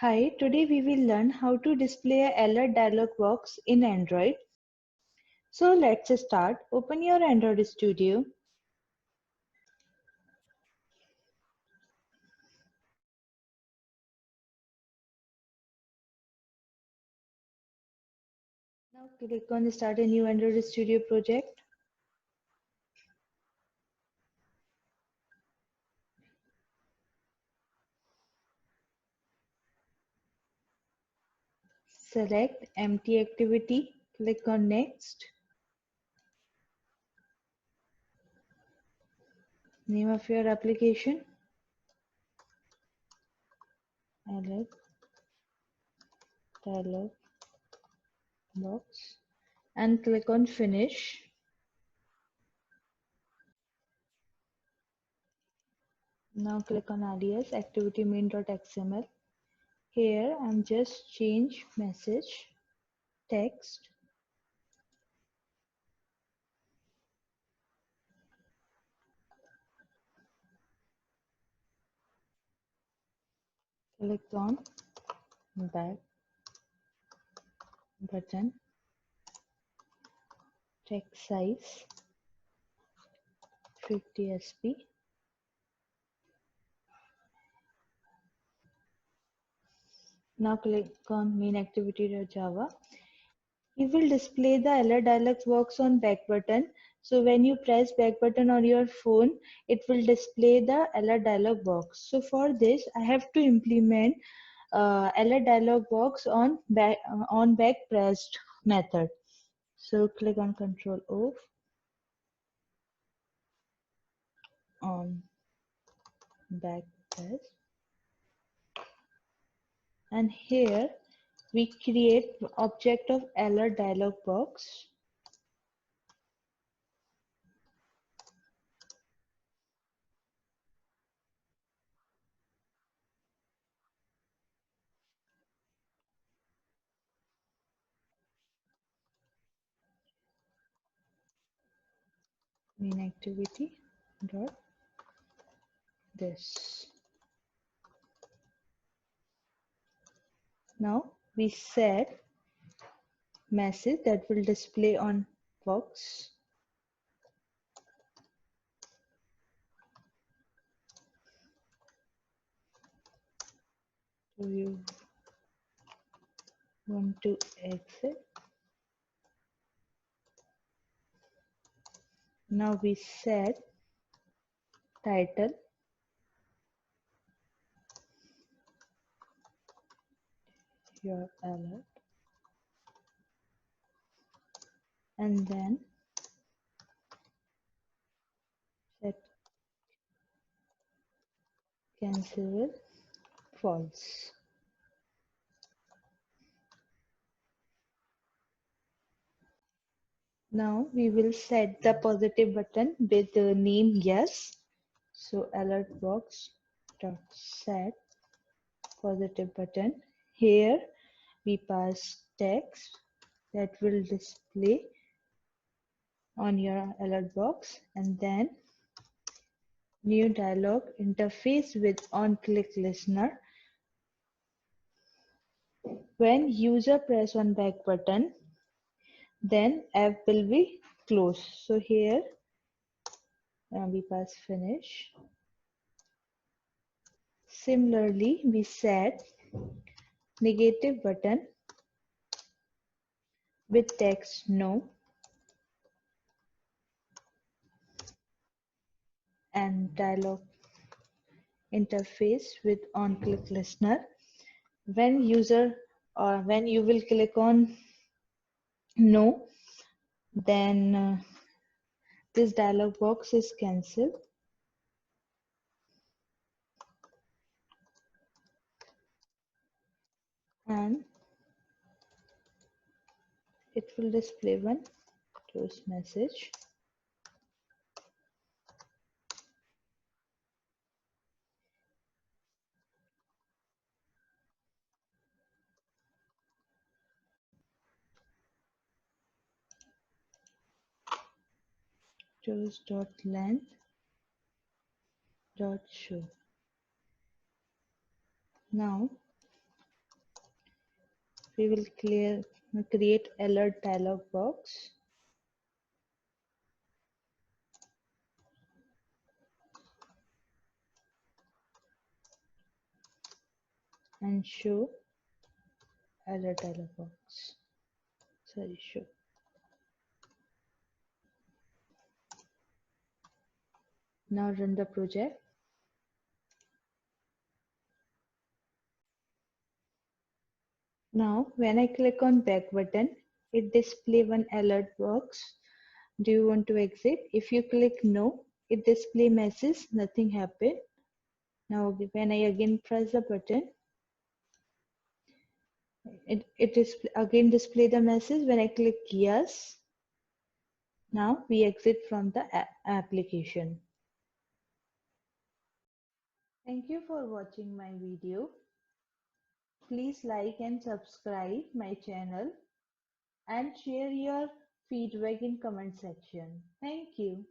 Hi, today we will learn how to display a alert dialog box in Android. So let's start. Open your Android Studio. Now click on Start a new Android Studio project. Select Empty Activity. Click on Next. Name of your application. Alert dialog box. And click on Finish. Now click on alias activity main.xml. Here I'm just change message text. Click on back button. Text size 50 sp. Now click on main activity.java. It will display the alert dialog box on back button. So when you press back button on your phone, it will display the alert dialog box. So for this, I have to implement alert dialog box on back pressed method. So click on Control O on back press, and here we create object of alert dialog box. Main activity dot this. Now we set message that will display on box. So you want to exit. Now we set title your alert, and then set cancel false. Now we will set the positive button with the name yes. So alert box dot set positive button. Here we pass text that will display on your alert box, and then new dialog interface with on-click listener. When user press on back button, then app will be closed. So here we pass finish. Similarly, we set negative button with text no, and dialog interface with on-click listener. When user or when you will click on no, then this dialog box is cancelled, and it will display one close message. Length dot show. Now We will create alert dialog box and show alert dialog box. Sorry, show. Now run the project. Now when I click on back button, it displays one alert box. Do you want to exit? If you click no, it display message, nothing happened. Now when I again press the button, it is again display the message. When I click yes, now we exit from the application. Thank you for watching my video. Please like and subscribe my channel and share your feedback in comment section. Thank you.